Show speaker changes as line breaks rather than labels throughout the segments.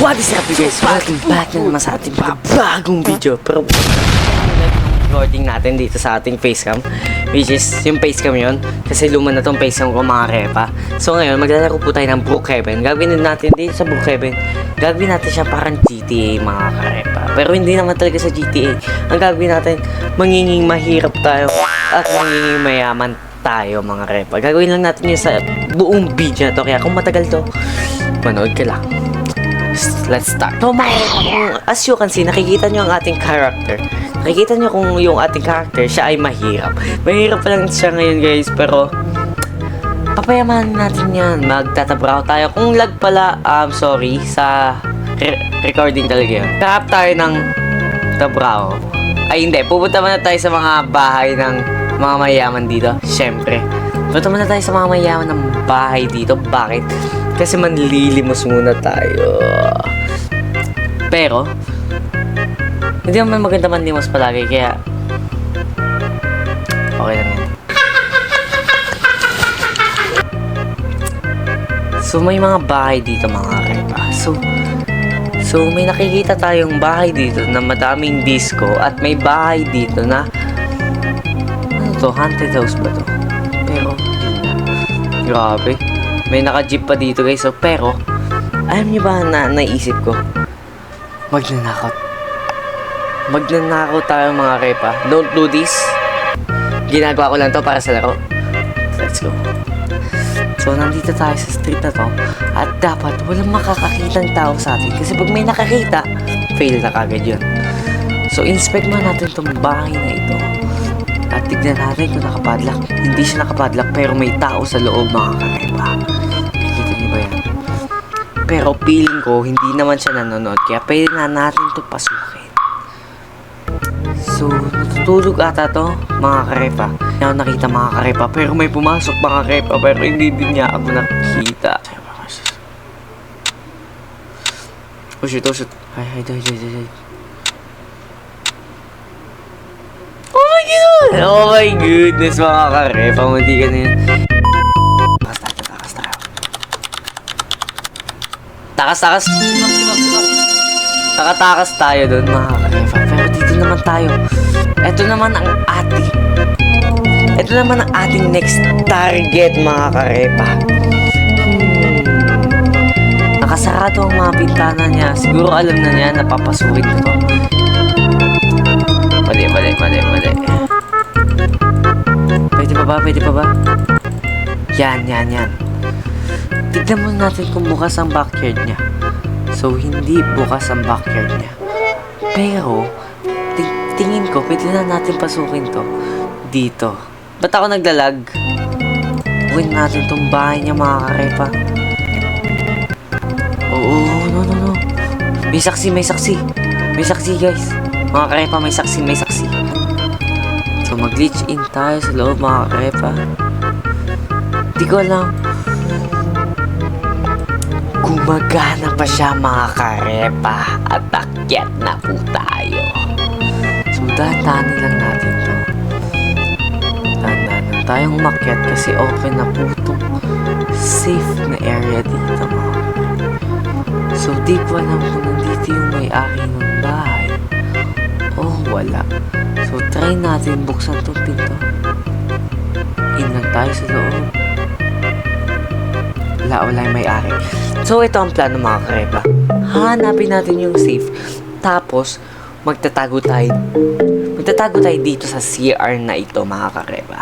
What is up guys? Welcome back na naman sa ating bagong video. Pero recording natin dito sa ating facecam, which is yung facecam yun, kasi luma na tong facecam ko mga repa. So ngayon maglalaro po tayo ng Brookhaven. Gagawin natin dito sa Brookhaven, gagawin natin siya parang GTA mga karepa. Pero hindi naman talaga sa GTA. Ang gagawin natin, manginging mahirap tayo at manginging mayaman tayo mga repa. Gagawin lang natin yun sa buong video na to. Kaya kung matagal to, manood ka lang. Let's start. So mga repa, as you can see, nakikita nyo ang ating character. Nakikita nyo kung yung ating character, siya ay mahirap. Mahirap pa lang siya ngayon guys, pero papayamanin natin yan. Magtatabraho tayo. Kung lag pala, sorry, sa recording talaga yun. Karap tayo ng tabraho. Ay hindi, pupunta muna tayo sa mga bahay ng mga mayaman dito. Siyempre, pupunta muna tayo sa mga mayaman ng bahay dito. Bakit? Kasi manlilimos muna tayo. Pero hindi naman maganda manlimos palagi, kaya okay lang yan. So may mga bahay dito mga repa. So may nakikita tayong bahay dito na madaming disco, at may bahay dito na ano to, haunted house ba to? Pero grabe, may naka-jeep pa dito guys. So pero alam niyo ba na naisip ko, magnanakaw tayo mga repa. Don't do this. Ginagawa ko lang to para sa laro. Let's go. So nandito tayo sa street na to, at dapat walang makakakitang tao sa atin, kasi pag may nakakita, fail na kagad yun. So inspect mo natin tong bahay na ito, at tignan natin kung nakapadlock. Hindi siya nakapadlock, pero may tao sa loob mga karepa. Nakikita niyo ba yan? Pero feeling ko hindi naman siya nanonood, kaya pwede na natin to pasukin. So, natutulog ata to, mga karepa. Hindi ako nakita mga karepa, pero may pumasok mga karepa, pero hindi din niya ako nakikita. Oh shit, oh shit. Ay. Oh my goodness mga karepa, hindi ka na yun. Takas. Takatakas tayo doon mga karepa. Pero dito naman tayo. Ito naman ang ating next target mga karepa. Nakasarado ang mga bintana niya. Siguro alam na niya na papasukin ko to. Mali. Pwede pa ba? Yan. Tignan mo natin kung bukas ang backyard niya. So, hindi bukas ang backyard niya. Pero, tingin ko, pwede na natin pasukin to dito. Ba't ako naglalag? Bukin natin tong bahay niya mga karepa. Oo, no. May saksi. May saksi guys. Mga karepa, may saksi. So, mag-glitch in tayo sa loob mga karepa. Di ko alam. Gumagana pa siya mga karepa, at akyat na po tayo. So dahan-dahanin lang natin to. Dahan-dahanin tayong makyat kasi open na po itong safe na area dito mga karepa. So di ko alam kung nandito yung may-ari ng bahay o wala. So try natin buksan itong pinto. In lang tayo sa loob. Wala yung may-ari. So, ito ang plano mga karepa. Hanapin natin yung safe. Tapos, magtatago tayo dito sa CR na ito mga karepa.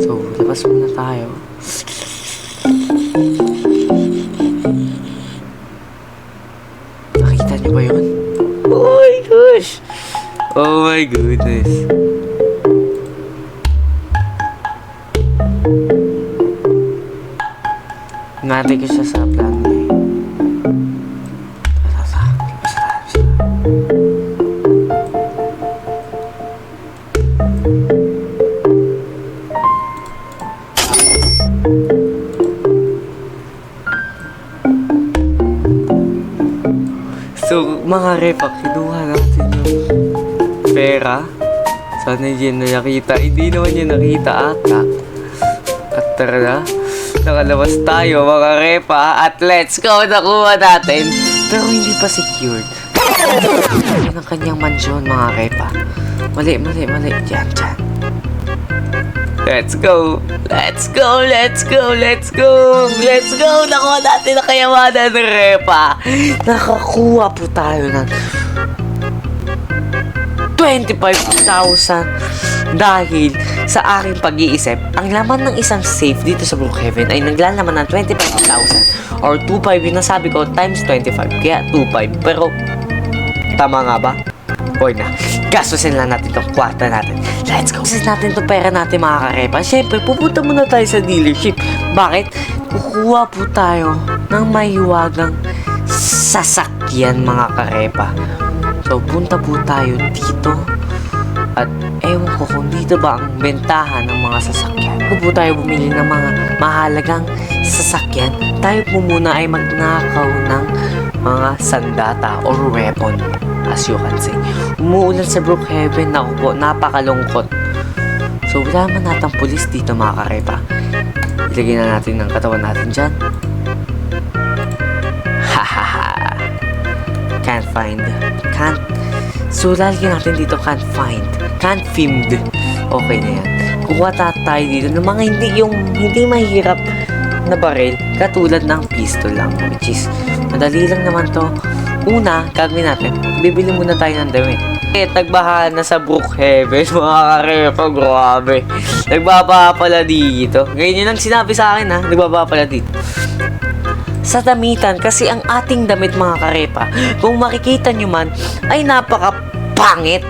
So, labas muna tayo. Nakita niyo ba yun? Oh my gosh! Oh my goodness. Natin ko siya sa plan niya. So, mga repa, kinuha natin yung pera. Sana hindi niya nakita. Hindi naman niya nakita ata. At tara na. Nakalabas tayo mga repa, at let's go, nakuha natin pero hindi pa secured. Yan ang kanyang mansyon, mga repa. Mali. Diyan. Let's go! Nakuha natin ang kayamanan ng repa. Nakakuha po tayo ng 25,000 dahil sa aking pag-iisip, ang laman ng isang safe dito sa Brookhaven ay naglalaman ng 25,000 or 2.5 yung nasabi ko times 25, kaya 2.5. Pero tama nga ba? Or na, gastusin lang natin itong kwarta natin. Let's go! Gastusin natin itong pera natin, mga karepa. Siyempre, pupunta muna tayo sa dealership. Bakit? Kukuha po tayo ng mahiwagang sasakyan, mga karepa. So, punta po tayo dito. At ewan ko kung dito ba ang bentahan ng mga sasakyan. Kung po tayo bumili ng mga mahalagang sasakyan, tayo po muna ay magnakaw ng mga sandata or weapon. As you can see, umuulan sa Brookhaven. Naku po, napakalungkot. So, wala man natang pulis dito, mga karepa. Ilagay na natin ang katawan natin dyan. Hahaha. Can't find. So, lalagyan natin dito can't filmed. Okay na yan. Kukuha tayo dito ng mga hindi mahirap na baril, katulad ng pistol lang, which is madali lang naman to. Una, gagawin natin, bibili muna tayo ng damit. Nagbaha na sa Brookhaven, mga karepa, grabe. Nagbabaha pala dito. Ngayon yun ang sinabi sa akin, ha, nagbabaha pala dito. Sa damitan, kasi ang ating damit, mga karepa, kung makikita nyo man, ay napakapangit.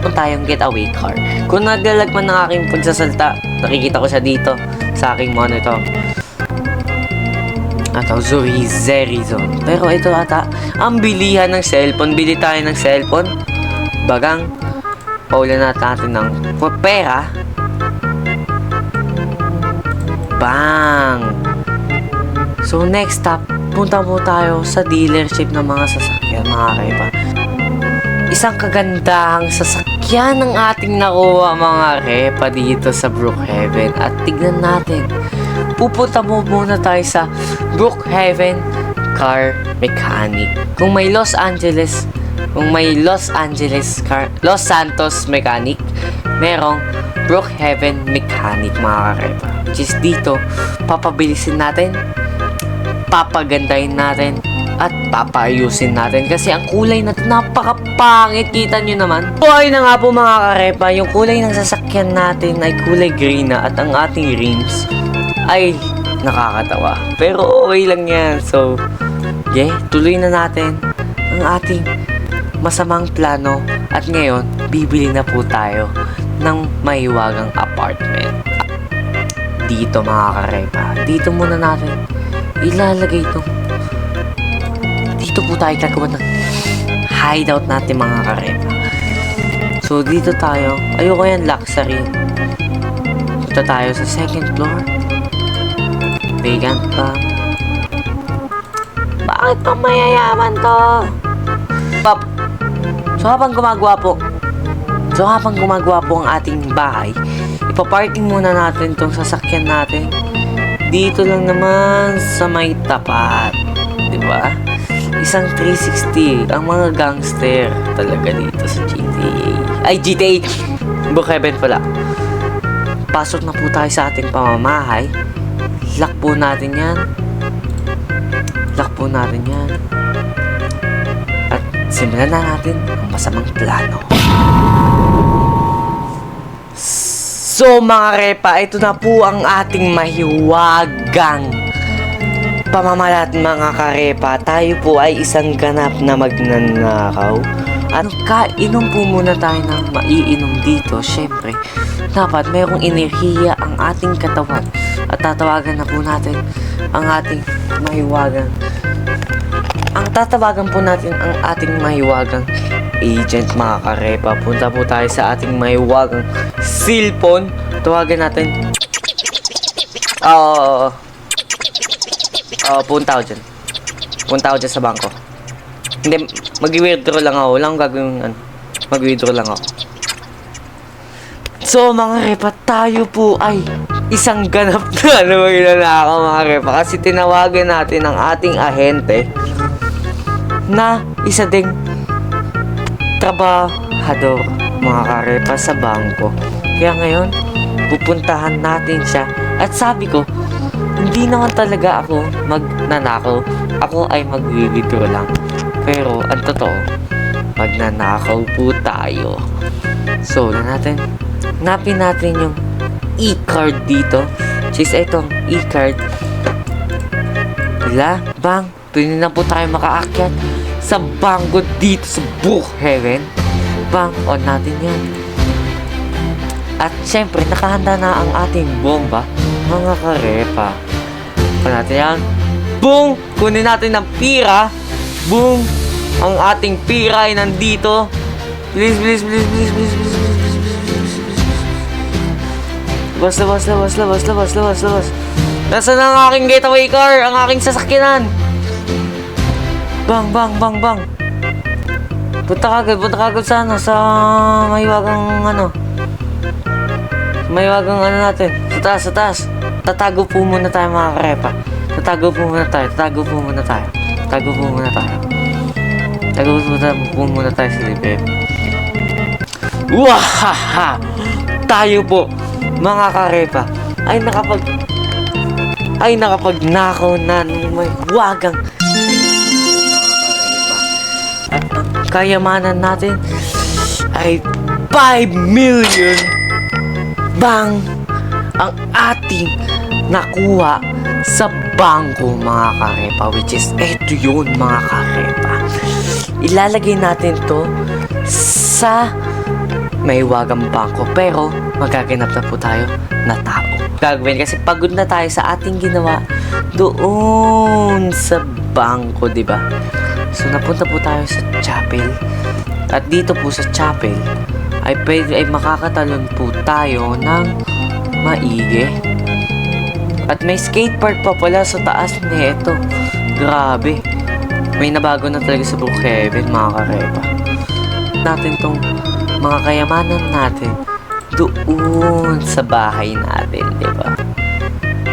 Kung tayong getaway car. Kung naglalagman ng aking pagsasalta, nakikita ko siya dito sa aking monitor. Ito, Zerizon. Pero ito ata, ang bilihan ng cellphone. Bili tayo ng cellphone. Bagang, paulan natin ng pera. Bang! So, next stop, punta po tayo sa dealership ng mga sasakyan, mga kaiba. Isang kagandahang sasakyan ng ating nakuha, mga repa, dito sa Brookhaven. At tignan natin, pupunta mo muna tayo sa Brookhaven Car Mechanic. Kung may Los Santos Mechanic, merong Brookhaven Mechanic, mga repa. Which is dito, papabilisin natin, papagandahin natin, at papaayusin natin kasi ang kulay na ito napakapangit, kita nyo naman. So ayun na nga po, mga karepa, yung kulay ng sasakyan natin ay kulay green na at ang ating rims ay nakakatawa, pero okay lang yan. So tuloy na natin ang ating masamang plano at ngayon bibili na po tayo ng mahiwagang apartment dito, mga karepa. Dito muna natin ilalagay itong, dito po tayo gagawa ng hideout natin, mga karepa. So, dito tayo. Ayoko yan, luxury. Dito tayo sa second floor. Vacant pa. Bakit pa mayayaman to? So, habang gumagawa po ang ating bahay, ipaparking muna natin itong sasakyan natin. Dito lang naman sa may tapat. Diba? Isang 360 ang mga gangster talaga dito sa GTA. Brookhaven pala. Pasok na po tayo sa ating pamamahay. Lock po natin yan. At simulan na natin ang masamang plano. So, mga repa, ito na po ang ating mahiwagang pamamalat, mga karepa. Tayo po ay isang ganap na magnanakaw. At kainom po muna tayo ng maiinom dito. Siyempre, dapat mayroong enerhiya ang ating katawan. At tatawagan na po natin ang ating mahiwagang. Tatawagan po natin ang ating mahiwagang agent, mga karepa. Punta po tayo sa ating mahiwagang cellphone. Tawagan natin. Punta ako dyan sa bangko. Hindi, mag-withdraw lang ako. Wala akong gagawin, mag-withdraw lang ako. So, mga repa, tayo po ay isang ganap na magnanakaw, mga repa. Kasi tinawagan natin ang ating ahente na isa ding trabahador, mga karepa, sa bangko. Kaya ngayon, pupuntahan natin siya. At sabi ko, hindi naman talaga ako magnanakaw. Ako ay mag-withdraw lang. Pero, ang totoo, magnanakaw po tayo. So, hanapin natin yung e-card dito. Which is itong e-card. Bang, pwede na po tayo makaakyat sa bangko dito sa Brookhaven. Bang, on natin yan. At syempre, nakahanda na ang ating bomba, mga karepa. On natin yan. Boom! Kunin natin ng pira. Boom! Ang ating pira ay nandito. Please. Labas. Nasaan ang aking getaway car? Ang aking sasakyanan? Bang. Punta kagad sana sa mahiwagang natin. Sa taas. Tatago po muna tayo, mga karepa. Tatago po muna tayo sa libre. Wahaha! Tayo po, mga karepa, ay nakapagnakaw na ng may wagang at ang kayamanan natin ay 5 million. Bang! Ang ating nakuha sa bangko, mga karepa, which is eto yun, mga karepa. Ilalagay natin to sa may wagang bangko, pero magaganap na po tayo na tao. Gagawin kasi pagod na tayo sa ating ginawa doon sa bangko, di ba? So napunta po tayo sa chapel. At dito po sa chapel ay makakatalon po tayo ng maigi. At may skatepark pa pala sa taas nito. Grabe. May nabago na talaga sa Brookhaven, mga karepa. Natin tong mga kayamanan natin doon sa bahay natin, di ba?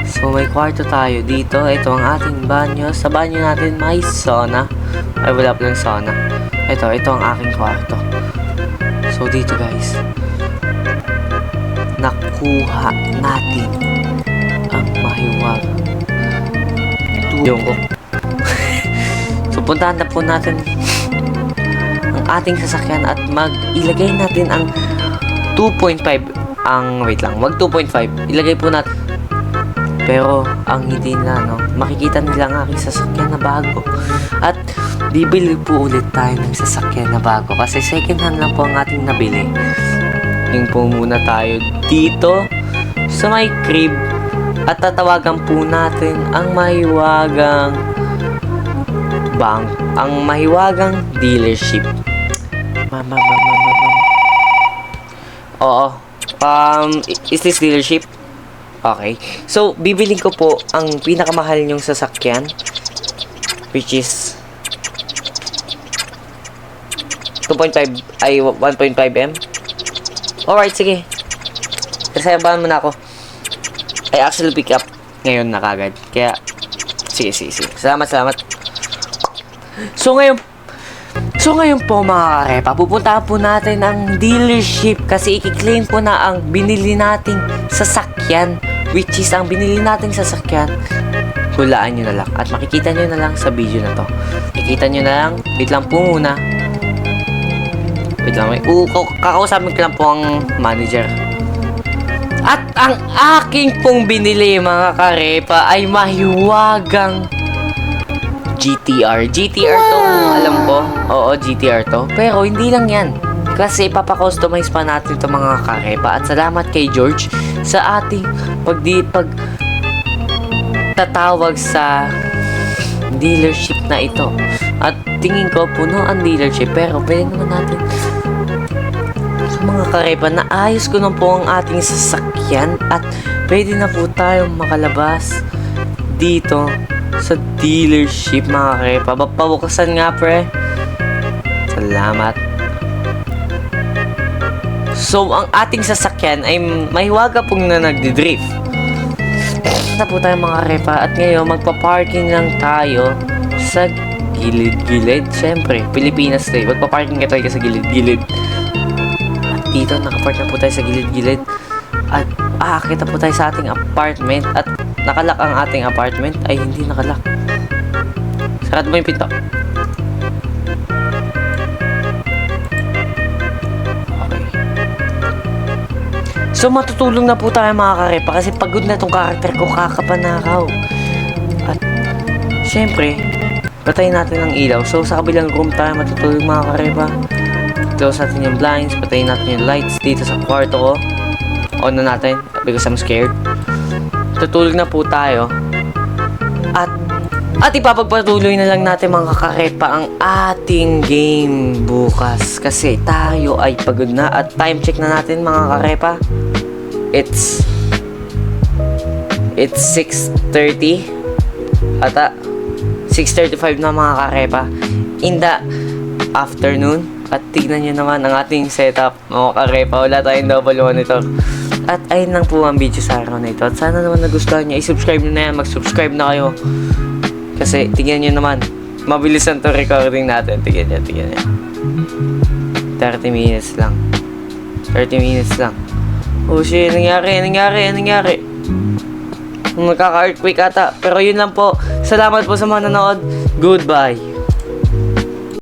So, may kwarto tayo dito. Ito ang ating banyo. Sa banyo natin may sauna. Ay, wala palang sauna. Ito ang aking kwarto. So, dito guys, nakuha natin ang mahiwagang tulong ko. So, puntahan na po natin ang ating sasakyan at ilagay natin ang 2.5 wait lang, wag 2.5, ilagay po natin. Pero ang hindi na, makikita nila ang aking sasakyan na bago. At bibili po ulit tayo ng sasakyan na bago kasi second hand lang po ang ating nabili. Yung po muna tayo dito sa may crib at tatawagan po natin ang mahiwagang dealership. Oo. Is this dealership? Okay. So, bibiling ko po ang pinakamahal niyong sasakyan, which is 2.5 ay 1.5M. Alright, sige. Reservahan mo na ako. I actually pick up ngayon na kagad. Kaya, sige. Salamat. So ngayon po, mga karepa, pupuntahan po natin ang dealership kasi i-claim po na ang binili nating sasakyan, which is ang binili nating sasakyan, hulaan nyo na lang at makikita nyo na lang sa video na to. Makikita nyo na lang, wait lang po muna. Kakausapin ko lang po ang manager. At ang aking pong binili, mga karepa, ay mahiwagang GTR to, alam ko. Oo, GTR to. Pero hindi lang yan. Kasi ipapakustomize pa natin ito, mga karepa. At salamat kay George sa ating tatawag sa dealership na ito. At tingin ko puno ang dealership, pero pwede naman natin sa mga karepa na ayos ko na po ang ating sasakyan at pwede na po tayong makalabas dito sa dealership, mga karepa. Pabukasan nga, pre. Salamat. So, ang ating sasakyan ay mahiwaga pong na nagdi-drift. Na po tayo, mga karepa. At ngayon, magpa-parking lang tayo sa gilid-gilid. Siyempre, Pilipinas tayo. Magpa-parking ka talaga sa gilid-gilid. At dito, nakapark na po tayo sa gilid-gilid. At aakit na po tayo sa ating apartment. At nakalak ang ating apartment. Ay, hindi nakalak. Sarado mo yung pinto. Okay. So, matutulong na po tayo mga karepa kasi pagod na tong karakter ko, kakapanakaw. At, syempre, patayin natin ang ilaw. So, sa kabilang room tayo matutulog mga karepa. Close natin yung blinds, patayin natin yung lights dito sa kwarto ko. On na natin because I'm scared. Tutulog na po tayo. At ipapagpatuloy na lang natin mga karepa ang ating game bukas. Kasi tayo ay pagod na at time check na natin mga karepa. It's 6:30. Ata 6:35 na mga karepa in the afternoon. At tignan nyo naman ang ating setup mga karepa. Wala tayong double monitor. At ayun lang po ang video sa araw na ito. At sana naman nagustuhan nyo. I-subscribe nyo na yan. Mag-subscribe na kayo. Kasi tignan nyo naman. Mabilis ang to recording natin. Tignan nyo. 30 minutes lang. 30 minutes lang. Oh shit, nangyari. Magkaka-earthquake ata. Pero yun lang po. Salamat po sa mga nanood. Goodbye.